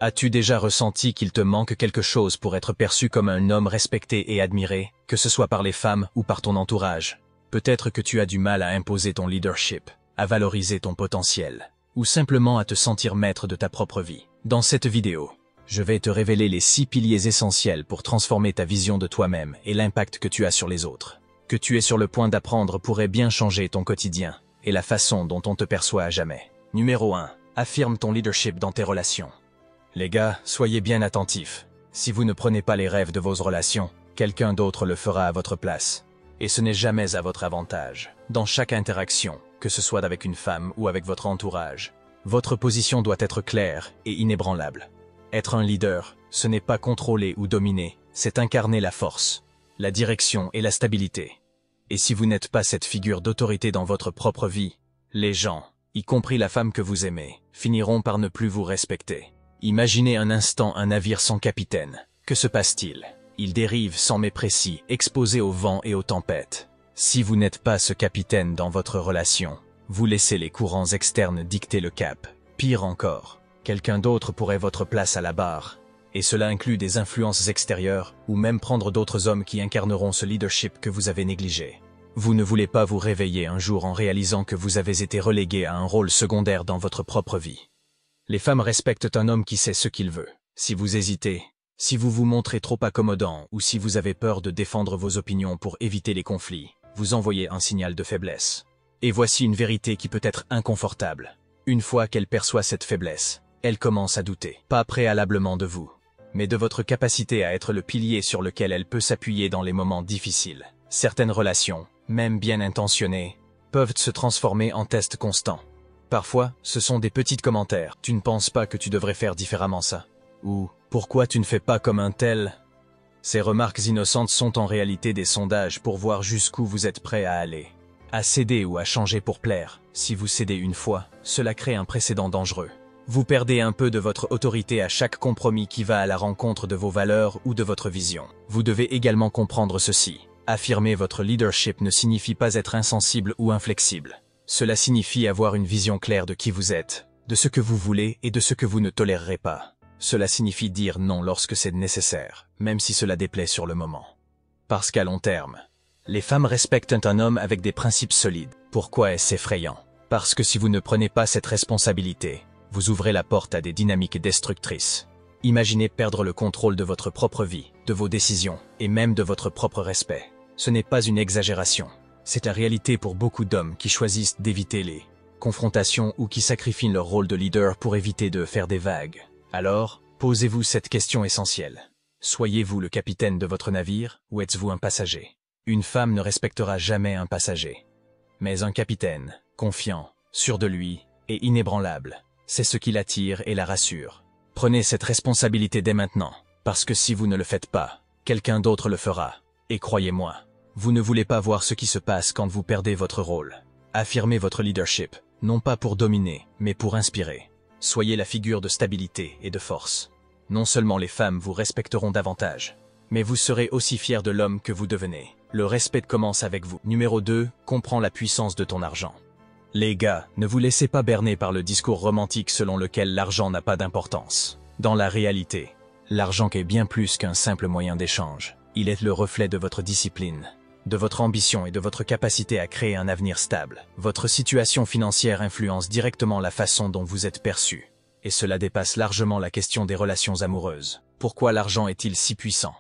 As-tu déjà ressenti qu'il te manque quelque chose pour être perçu comme un homme respecté et admiré, que ce soit par les femmes ou par ton entourage? Peut-être que tu as du mal à imposer ton leadership, à valoriser ton potentiel, ou simplement à te sentir maître de ta propre vie. Dans cette vidéo, je vais te révéler les 6 piliers essentiels pour transformer ta vision de toi-même et l'impact que tu as sur les autres. Que tu es sur le point d'apprendre pourrait bien changer ton quotidien et la façon dont on te perçoit à jamais. Numéro 1. Affirme ton leadership dans tes relations. Les gars, soyez bien attentifs. Si vous ne prenez pas les rêves de vos relations, quelqu'un d'autre le fera à votre place. Et ce n'est jamais à votre avantage. Dans chaque interaction, que ce soit avec une femme ou avec votre entourage, votre position doit être claire et inébranlable. Être un leader, ce n'est pas contrôler ou dominer, c'est incarner la force, la direction et la stabilité. Et si vous n'êtes pas cette figure d'autorité dans votre propre vie, les gens, y compris la femme que vous aimez, finiront par ne plus vous respecter. Imaginez un instant un navire sans capitaine. Que se passe-t-il? Il dérive sans méprécis, exposé au vent et aux tempêtes. Si vous n'êtes pas ce capitaine dans votre relation, vous laissez les courants externes dicter le cap. Pire encore, quelqu'un d'autre pourrait votre place à la barre. Et cela inclut des influences extérieures, ou même prendre d'autres hommes qui incarneront ce leadership que vous avez négligé. Vous ne voulez pas vous réveiller un jour en réalisant que vous avez été relégué à un rôle secondaire dans votre propre vie. Les femmes respectent un homme qui sait ce qu'il veut. Si vous hésitez, si vous vous montrez trop accommodant ou si vous avez peur de défendre vos opinions pour éviter les conflits, vous envoyez un signal de faiblesse. Et voici une vérité qui peut être inconfortable. Une fois qu'elle perçoit cette faiblesse, elle commence à douter, pas préalablement de vous, mais de votre capacité à être le pilier sur lequel elle peut s'appuyer dans les moments difficiles. Certaines relations, même bien intentionnées, peuvent se transformer en tests constants. Parfois, ce sont des petits commentaires. Tu ne penses pas que tu devrais faire différemment ça? Ou, pourquoi tu ne fais pas comme un tel? Ces remarques innocentes sont en réalité des sondages pour voir jusqu'où vous êtes prêt à aller. À céder ou à changer pour plaire. Si vous cédez une fois, cela crée un précédent dangereux. Vous perdez un peu de votre autorité à chaque compromis qui va à la rencontre de vos valeurs ou de votre vision. Vous devez également comprendre ceci. Affirmer votre leadership ne signifie pas être insensible ou inflexible. Cela signifie avoir une vision claire de qui vous êtes, de ce que vous voulez et de ce que vous ne tolérerez pas. Cela signifie dire non lorsque c'est nécessaire, même si cela déplaît sur le moment. Parce qu'à long terme, les femmes respectent un homme avec des principes solides. Pourquoi est-ce effrayant? Parce que si vous ne prenez pas cette responsabilité, vous ouvrez la porte à des dynamiques destructrices. Imaginez perdre le contrôle de votre propre vie, de vos décisions et même de votre propre respect. Ce n'est pas une exagération. C'est la réalité pour beaucoup d'hommes qui choisissent d'éviter les confrontations ou qui sacrifient leur rôle de leader pour éviter de faire des vagues. Alors, posez-vous cette question essentielle. Soyez-vous le capitaine de votre navire ou êtes-vous un passager? Une femme ne respectera jamais un passager. Mais un capitaine, confiant, sûr de lui et inébranlable, c'est ce qui l'attire et la rassure. Prenez cette responsabilité dès maintenant, parce que si vous ne le faites pas, quelqu'un d'autre le fera. Et croyez-moi, vous ne voulez pas voir ce qui se passe quand vous perdez votre rôle. Affirmez votre leadership, non pas pour dominer, mais pour inspirer. Soyez la figure de stabilité et de force. Non seulement les femmes vous respecteront davantage, mais vous serez aussi fiers de l'homme que vous devenez. Le respect commence avec vous. Numéro 2, comprends la puissance de ton argent. Les gars, ne vous laissez pas berner par le discours romantique selon lequel l'argent n'a pas d'importance. Dans la réalité, l'argent est bien plus qu'un simple moyen d'échange. Il est le reflet de votre discipline, de votre ambition et de votre capacité à créer un avenir stable. Votre situation financière influence directement la façon dont vous êtes perçu. Et cela dépasse largement la question des relations amoureuses. Pourquoi l'argent est-il si puissant?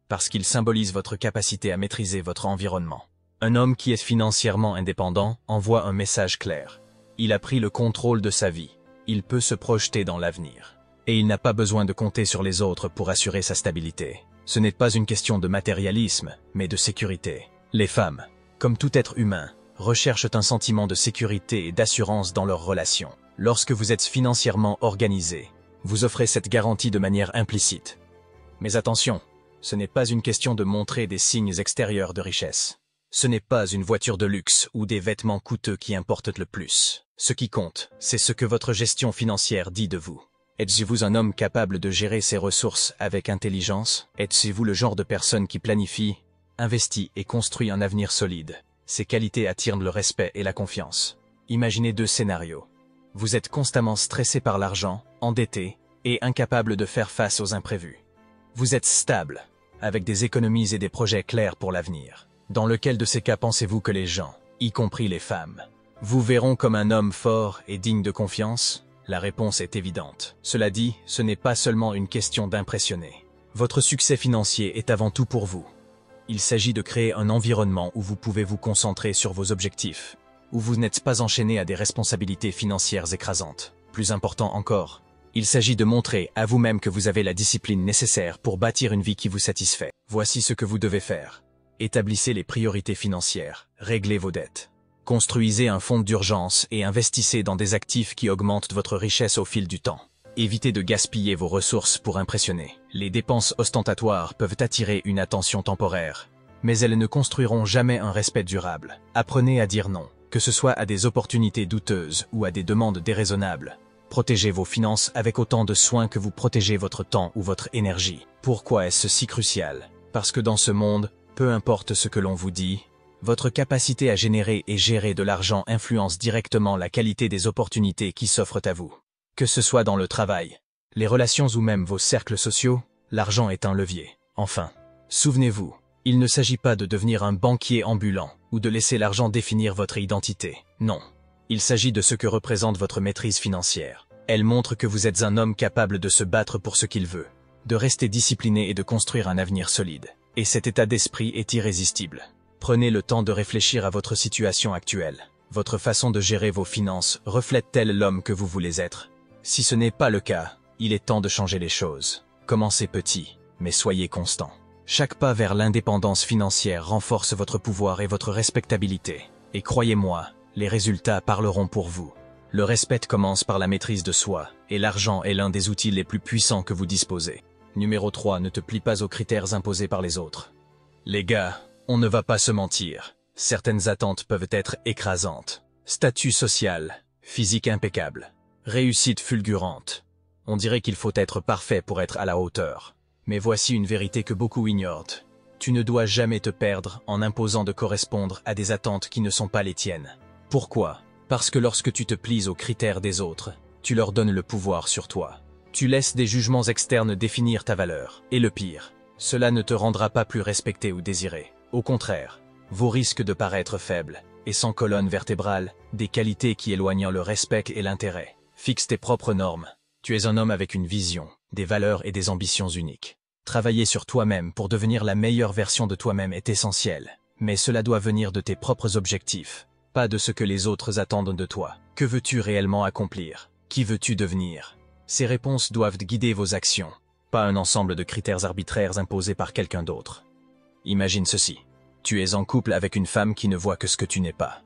Parce qu'il symbolise votre capacité à maîtriser votre environnement. Un homme qui est financièrement indépendant envoie un message clair. Il a pris le contrôle de sa vie. Il peut se projeter dans l'avenir. Et il n'a pas besoin de compter sur les autres pour assurer sa stabilité. Ce n'est pas une question de matérialisme, mais de sécurité. Les femmes, comme tout être humain, recherchent un sentiment de sécurité et d'assurance dans leurs relations. Lorsque vous êtes financièrement organisé, vous offrez cette garantie de manière implicite. Mais attention, ce n'est pas une question de montrer des signes extérieurs de richesse. Ce n'est pas une voiture de luxe ou des vêtements coûteux qui importent le plus. Ce qui compte, c'est ce que votre gestion financière dit de vous. Êtes-vous un homme capable de gérer ses ressources avec intelligence? Êtes-vous le genre de personne qui planifie, investit et construit un avenir solide? Ces qualités attirent le respect et la confiance. Imaginez 2 scénarios. Vous êtes constamment stressé par l'argent, endetté, et incapable de faire face aux imprévus. Vous êtes stable, avec des économies et des projets clairs pour l'avenir. Dans lequel de ces cas pensez-vous que les gens, y compris les femmes, vous verront comme un homme fort et digne de confiance? La réponse est évidente. Cela dit, ce n'est pas seulement une question d'impressionner. Votre succès financier est avant tout pour vous. Il s'agit de créer un environnement où vous pouvez vous concentrer sur vos objectifs, où vous n'êtes pas enchaîné à des responsabilités financières écrasantes. Plus important encore, il s'agit de montrer à vous-même que vous avez la discipline nécessaire pour bâtir une vie qui vous satisfait. Voici ce que vous devez faire. Établissez les priorités financières, réglez vos dettes. Construisez un fonds d'urgence et investissez dans des actifs qui augmentent votre richesse au fil du temps. Évitez de gaspiller vos ressources pour impressionner. Les dépenses ostentatoires peuvent attirer une attention temporaire, mais elles ne construiront jamais un respect durable. Apprenez à dire non, que ce soit à des opportunités douteuses ou à des demandes déraisonnables. Protégez vos finances avec autant de soin que vous protégez votre temps ou votre énergie. Pourquoi est-ce si crucial? Parce que dans ce monde, peu importe ce que l'on vous dit, votre capacité à générer et gérer de l'argent influence directement la qualité des opportunités qui s'offrent à vous. Que ce soit dans le travail, les relations ou même vos cercles sociaux, l'argent est un levier. Enfin, souvenez-vous, il ne s'agit pas de devenir un banquier ambulant ou de laisser l'argent définir votre identité. Non. Il s'agit de ce que représente votre maîtrise financière. Elle montre que vous êtes un homme capable de se battre pour ce qu'il veut, de rester discipliné et de construire un avenir solide. Et cet état d'esprit est irrésistible. Prenez le temps de réfléchir à votre situation actuelle. Votre façon de gérer vos finances reflète-t-elle l'homme que vous voulez être? Si ce n'est pas le cas, il est temps de changer les choses. Commencez petit, mais soyez constant. Chaque pas vers l'indépendance financière renforce votre pouvoir et votre respectabilité. Et croyez-moi, les résultats parleront pour vous. Le respect commence par la maîtrise de soi, et l'argent est l'un des outils les plus puissants que vous disposez. Numéro 3, ne te plie pas aux critères imposés par les autres. Les gars, on ne va pas se mentir. Certaines attentes peuvent être écrasantes. Statut social, physique impeccable, réussite fulgurante. On dirait qu'il faut être parfait pour être à la hauteur. Mais voici une vérité que beaucoup ignorent. Tu ne dois jamais te perdre en imposant de correspondre à des attentes qui ne sont pas les tiennes. Pourquoi? Parce que lorsque tu te plies aux critères des autres, tu leur donnes le pouvoir sur toi. Tu laisses des jugements externes définir ta valeur. Et le pire, cela ne te rendra pas plus respecté ou désiré. Au contraire, vous risquez de paraître faible et sans colonne vertébrale, des qualités qui éloignent le respect et l'intérêt. Fixe tes propres normes. Tu es un homme avec une vision, des valeurs et des ambitions uniques. Travailler sur toi-même pour devenir la meilleure version de toi-même est essentiel, mais cela doit venir de tes propres objectifs, pas de ce que les autres attendent de toi. Que veux-tu réellement accomplir? Qui veux-tu devenir? Ces réponses doivent guider vos actions, pas un ensemble de critères arbitraires imposés par quelqu'un d'autre. Imagine ceci. Tu es en couple avec une femme qui ne voit que ce que tu n'es pas.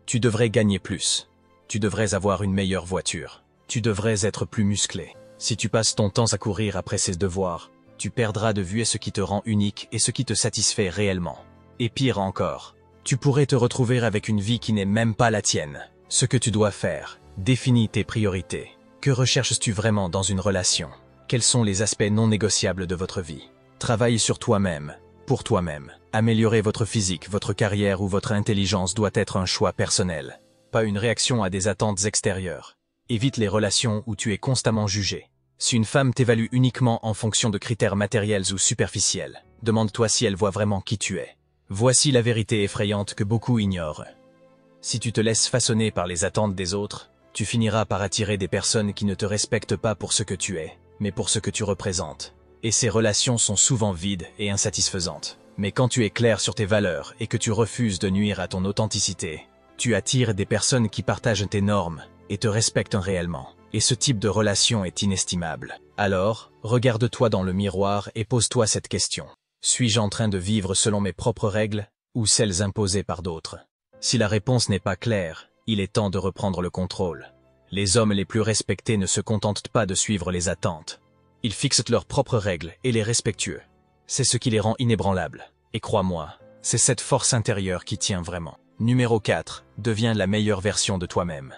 Tu devrais gagner plus. Tu devrais avoir une meilleure voiture. Tu devrais être plus musclé. Si tu passes ton temps à courir après ses devoirs, tu perdras de vue ce qui te rend unique et ce qui te satisfait réellement. Et pire encore, tu pourrais te retrouver avec une vie qui n'est même pas la tienne. Ce que tu dois faire, définis tes priorités. Que recherches-tu vraiment dans une relation? Quels sont les aspects non négociables de votre vie? Travaille sur toi-même, pour toi-même. Améliorer votre physique, votre carrière ou votre intelligence doit être un choix personnel, pas une réaction à des attentes extérieures. Évite les relations où tu es constamment jugé. Si une femme t'évalue uniquement en fonction de critères matériels ou superficiels, demande-toi si elle voit vraiment qui tu es. Voici la vérité effrayante que beaucoup ignorent. Si tu te laisses façonner par les attentes des autres, tu finiras par attirer des personnes qui ne te respectent pas pour ce que tu es, mais pour ce que tu représentes. Et ces relations sont souvent vides et insatisfaisantes. Mais quand tu es clair sur tes valeurs et que tu refuses de nuire à ton authenticité, tu attires des personnes qui partagent tes normes et te respectent réellement. Et ce type de relation est inestimable. Alors, regarde-toi dans le miroir et pose-toi cette question. Suis-je en train de vivre selon mes propres règles ou celles imposées par d'autres? Si la réponse n'est pas claire, il est temps de reprendre le contrôle. Les hommes les plus respectés ne se contentent pas de suivre les attentes. Ils fixent leurs propres règles et les respectueux. C'est ce qui les rend inébranlables. Et crois-moi, c'est cette force intérieure qui tient vraiment. Numéro 4. Deviens la meilleure version de toi-même.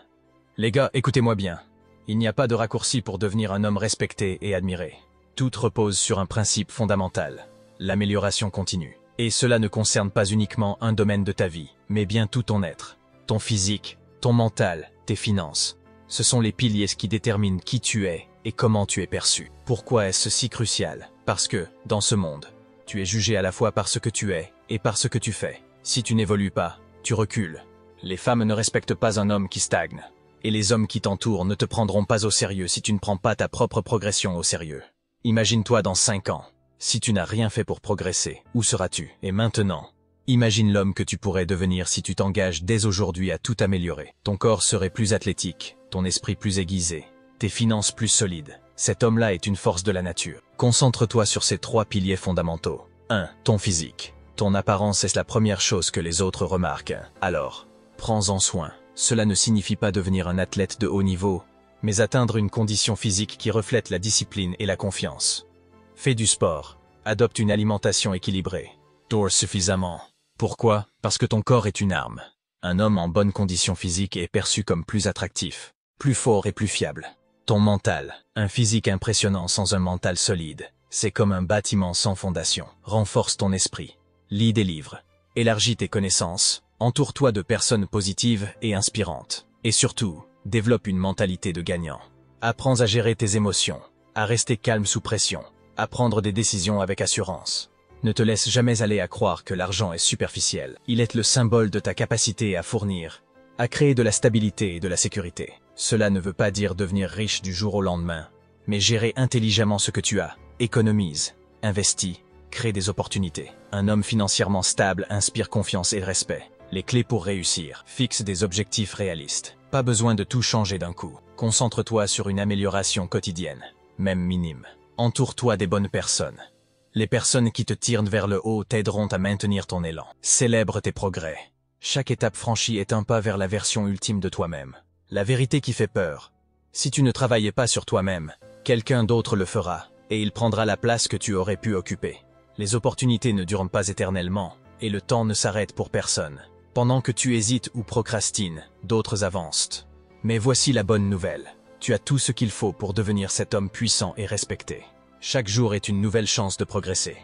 Les gars, écoutez-moi bien. Il n'y a pas de raccourci pour devenir un homme respecté et admiré. Tout repose sur un principe fondamental, l'amélioration continue. Et cela ne concerne pas uniquement un domaine de ta vie, mais bien tout ton être. Ton physique, ton mental, tes finances. Ce sont les piliers qui déterminent qui tu es et comment tu es perçu. Pourquoi est-ce si crucial? Parce que, dans ce monde, tu es jugé à la fois par ce que tu es et par ce que tu fais. Si tu n'évolues pas, tu recules. Les femmes ne respectent pas un homme qui stagne. Et les hommes qui t'entourent ne te prendront pas au sérieux si tu ne prends pas ta propre progression au sérieux. Imagine-toi dans 5 ans. Si tu n'as rien fait pour progresser, où seras-tu? Et maintenant, imagine l'homme que tu pourrais devenir si tu t'engages dès aujourd'hui à tout améliorer. Ton corps serait plus athlétique, ton esprit plus aiguisé, tes finances plus solides. Cet homme-là est une force de la nature. Concentre-toi sur ces 3 piliers fondamentaux. 1. Ton physique. Ton apparence est la première chose que les autres remarquent. Alors, prends-en soin. Cela ne signifie pas devenir un athlète de haut niveau, mais atteindre une condition physique qui reflète la discipline et la confiance. Fais du sport. Adopte une alimentation équilibrée. Dors suffisamment. Pourquoi? Parce que ton corps est une arme. Un homme en bonne condition physique est perçu comme plus attractif, plus fort et plus fiable. Ton mental. Un physique impressionnant sans un mental solide. C'est comme un bâtiment sans fondation. Renforce ton esprit. Lis des livres. Élargis tes connaissances. Entoure-toi de personnes positives et inspirantes. Et surtout, développe une mentalité de gagnant. Apprends à gérer tes émotions, à rester calme sous pression, à prendre des décisions avec assurance. Ne te laisse jamais aller à croire que l'argent est superficiel. Il est le symbole de ta capacité à fournir, à créer de la stabilité et de la sécurité. Cela ne veut pas dire devenir riche du jour au lendemain, mais gérer intelligemment ce que tu as. Économise, investis, crée des opportunités. Un homme financièrement stable inspire confiance et respect. Les clés pour réussir. Fixe des objectifs réalistes. Pas besoin de tout changer d'un coup. Concentre-toi sur une amélioration quotidienne, même minime. Entoure-toi des bonnes personnes. Les personnes qui te tirent vers le haut t'aideront à maintenir ton élan. Célèbre tes progrès. Chaque étape franchie est un pas vers la version ultime de toi-même. La vérité qui fait peur. Si tu ne travaillais pas sur toi-même, quelqu'un d'autre le fera, et il prendra la place que tu aurais pu occuper. Les opportunités ne durent pas éternellement, et le temps ne s'arrête pour personne. Pendant que tu hésites ou procrastines, d'autres avancent. Mais voici la bonne nouvelle. Tu as tout ce qu'il faut pour devenir cet homme puissant et respecté. Chaque jour est une nouvelle chance de progresser.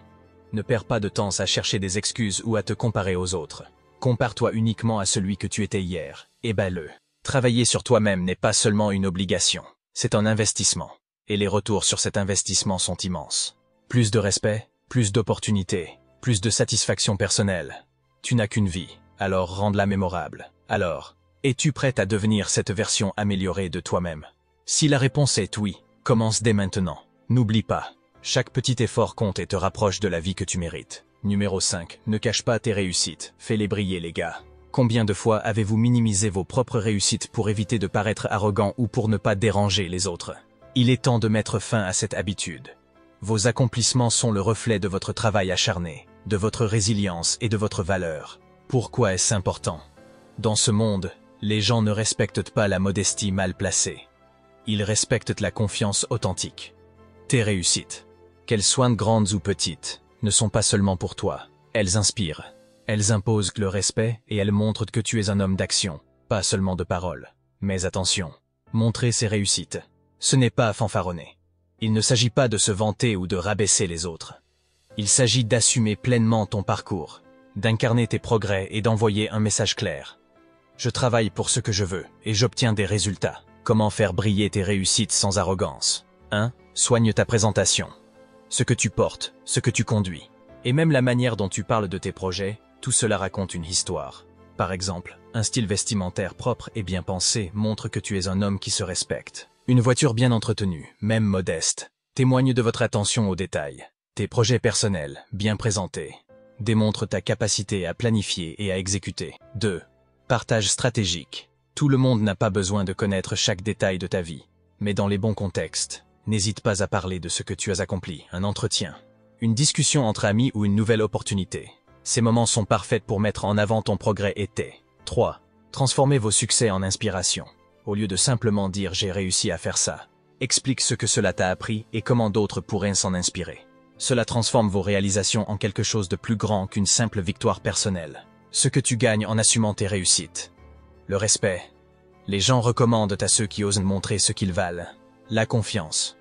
Ne perds pas de temps à chercher des excuses ou à te comparer aux autres. Compare-toi uniquement à celui que tu étais hier, et bats-le. Travailler sur toi-même n'est pas seulement une obligation, c'est un investissement. Et les retours sur cet investissement sont immenses. Plus de respect, plus d'opportunités, plus de satisfaction personnelle. Tu n'as qu'une vie. Alors rende-la mémorable. Alors, es-tu prête à devenir cette version améliorée de toi-même? Si la réponse est oui, commence dès maintenant. N'oublie pas, chaque petit effort compte et te rapproche de la vie que tu mérites. Numéro 5. Ne cache pas tes réussites, fais-les briller les gars. Combien de fois avez-vous minimisé vos propres réussites pour éviter de paraître arrogant ou pour ne pas déranger les autres? Il est temps de mettre fin à cette habitude. Vos accomplissements sont le reflet de votre travail acharné, de votre résilience et de votre valeur. Pourquoi est-ce important? Dans ce monde, les gens ne respectent pas la modestie mal placée. Ils respectent la confiance authentique. Tes réussites, qu'elles soient grandes ou petites, ne sont pas seulement pour toi. Elles inspirent. Elles imposent le respect et elles montrent que tu es un homme d'action, pas seulement de parole. Mais attention, montrer ses réussites, ce n'est pas fanfaronner. Il ne s'agit pas de se vanter ou de rabaisser les autres. Il s'agit d'assumer pleinement ton parcours, d'incarner tes progrès et d'envoyer un message clair. Je travaille pour ce que je veux et j'obtiens des résultats. Comment faire briller tes réussites sans arrogance? 1. Soigne ta présentation. Ce que tu portes, ce que tu conduis, et même la manière dont tu parles de tes projets, tout cela raconte une histoire. Par exemple, un style vestimentaire propre et bien pensé montre que tu es un homme qui se respecte. Une voiture bien entretenue, même modeste, témoigne de votre attention aux détails. Tes projets personnels, bien présentés, démontrent ta capacité à planifier et à exécuter. 2. Partage stratégique. Tout le monde n'a pas besoin de connaître chaque détail de ta vie, mais dans les bons contextes, n'hésite pas à parler de ce que tu as accompli, un entretien, une discussion entre amis ou une nouvelle opportunité. Ces moments sont parfaits pour mettre en avant ton progrès et tes. 3. Transformez vos succès en inspiration. Au lieu de simplement dire « j'ai réussi à faire ça », explique ce que cela t'a appris et comment d'autres pourraient s'en inspirer. Cela transforme vos réalisations en quelque chose de plus grand qu'une simple victoire personnelle. Ce que tu gagnes en assumant tes réussites. Le respect. Les gens recommandent à ceux qui osent montrer ce qu'ils valent. La confiance.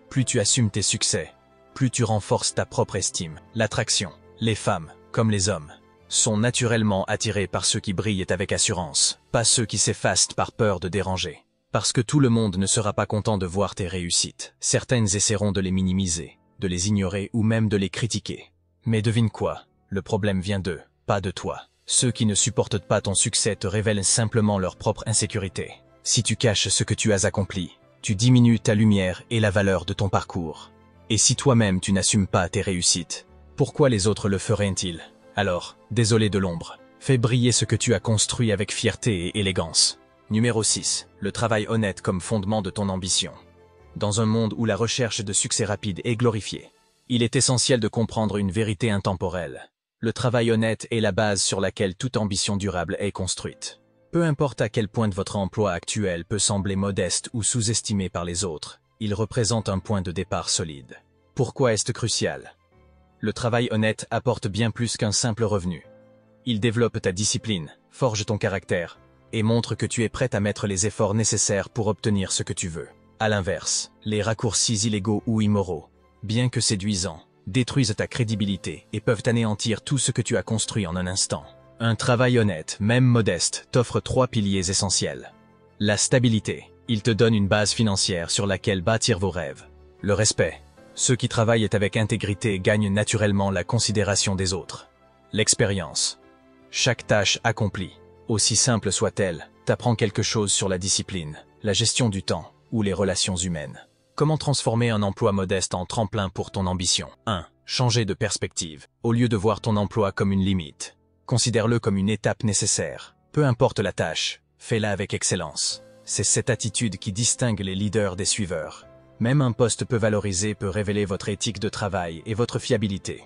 Plus tu assumes tes succès, plus tu renforces ta propre estime. L'attraction. Les femmes, comme les hommes, sont naturellement attirés par ceux qui brillent avec assurance, pas ceux qui s'effacent par peur de déranger. Parce que tout le monde ne sera pas content de voir tes réussites. Certaines essaieront de les minimiser, de les ignorer ou même de les critiquer. Mais devine quoi? Le problème vient d'eux, pas de toi. Ceux qui ne supportent pas ton succès te révèlent simplement leur propre insécurité. Si tu caches ce que tu as accompli, tu diminues ta lumière et la valeur de ton parcours. Et si toi-même tu n'assumes pas tes réussites, pourquoi les autres le feraient-ils? Alors, désolé de l'ombre, fais briller ce que tu as construit avec fierté et élégance. Numéro 6. Le travail honnête comme fondement de ton ambition. Dans un monde où la recherche de succès rapide est glorifiée, il est essentiel de comprendre une vérité intemporelle. Le travail honnête est la base sur laquelle toute ambition durable est construite. Peu importe à quel point votre emploi actuel peut sembler modeste ou sous-estimé par les autres, il représente un point de départ solide. Pourquoi est-ce crucial? Le travail honnête apporte bien plus qu'un simple revenu. Il développe ta discipline, forge ton caractère, et montre que tu es prêt à mettre les efforts nécessaires pour obtenir ce que tu veux. À l'inverse, les raccourcis illégaux ou immoraux, bien que séduisants, détruisent ta crédibilité et peuvent anéantir tout ce que tu as construit en un instant. Un travail honnête, même modeste, t'offre 3 piliers essentiels. La stabilité, il te donne une base financière sur laquelle bâtir vos rêves. Le respect, ceux qui travaillent avec intégrité gagnent naturellement la considération des autres. L'expérience, chaque tâche accomplie, aussi simple soit-elle, t'apprend quelque chose sur la discipline, la gestion du temps ou les relations humaines. Comment transformer un emploi modeste en tremplin pour ton ambition? 1. Changer de perspective. Au lieu de voir ton emploi comme une limite, considère-le comme une étape nécessaire. Peu importe la tâche, fais-la avec excellence. C'est cette attitude qui distingue les leaders des suiveurs. Même un poste peu valorisé peut révéler votre éthique de travail et votre fiabilité.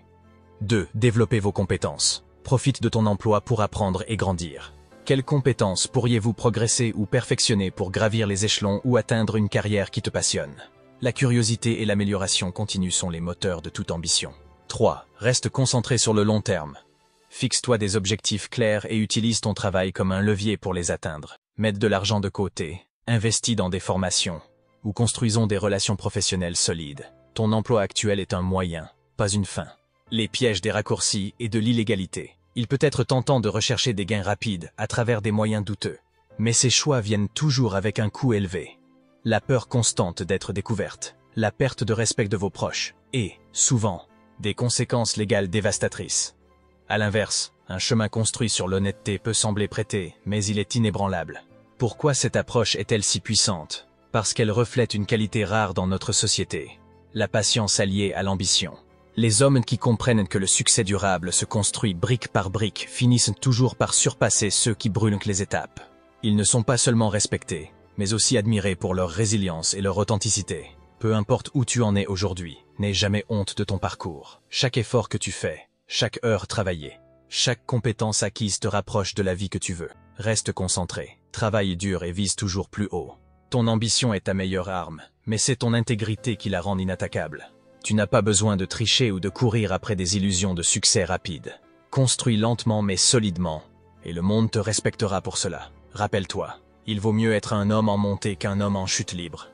2. Développez vos compétences. Profite de ton emploi pour apprendre et grandir. Quelles compétences pourriez-vous progresser ou perfectionner pour gravir les échelons ou atteindre une carrière qui te passionne? La curiosité et l'amélioration continue sont les moteurs de toute ambition. 3. Reste concentré sur le long terme. Fixe-toi des objectifs clairs et utilise ton travail comme un levier pour les atteindre. Mette de l'argent de côté, investis dans des formations, ou construisons des relations professionnelles solides. Ton emploi actuel est un moyen, pas une fin. Les pièges des raccourcis et de l'illégalité. Il peut être tentant de rechercher des gains rapides à travers des moyens douteux, mais ces choix viennent toujours avec un coût élevé. La peur constante d'être découverte, la perte de respect de vos proches, et, souvent, des conséquences légales dévastatrices. À l'inverse, un chemin construit sur l'honnêteté peut sembler prêté, mais il est inébranlable. Pourquoi cette approche est-elle si puissante? Parce qu'elle reflète une qualité rare dans notre société, la patience alliée à l'ambition. Les hommes qui comprennent que le succès durable se construit brique par brique finissent toujours par surpasser ceux qui brûlent les étapes. Ils ne sont pas seulement respectés, mais aussi admirés pour leur résilience et leur authenticité. Peu importe où tu en es aujourd'hui, n'aie jamais honte de ton parcours. Chaque effort que tu fais, chaque heure travaillée, chaque compétence acquise te rapproche de la vie que tu veux. Reste concentré, travaille dur et vise toujours plus haut. Ton ambition est ta meilleure arme, mais c'est ton intégrité qui la rend inattaquable. Tu n'as pas besoin de tricher ou de courir après des illusions de succès rapide. Construis lentement mais solidement, et le monde te respectera pour cela. Rappelle-toi, il vaut mieux être un homme en montée qu'un homme en chute libre.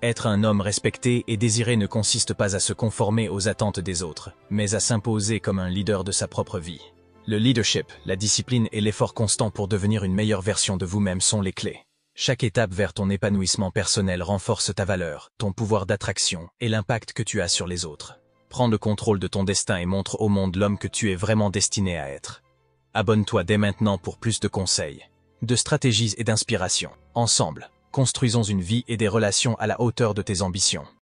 Être un homme respecté et désiré ne consiste pas à se conformer aux attentes des autres, mais à s'imposer comme un leader de sa propre vie. Le leadership, la discipline et l'effort constant pour devenir une meilleure version de vous-même sont les clés. Chaque étape vers ton épanouissement personnel renforce ta valeur, ton pouvoir d'attraction et l'impact que tu as sur les autres. Prends le contrôle de ton destin et montre au monde l'homme que tu es vraiment destiné à être. Abonne-toi dès maintenant pour plus de conseils, de stratégies et d'inspiration. Ensemble, construisons une vie et des relations à la hauteur de tes ambitions.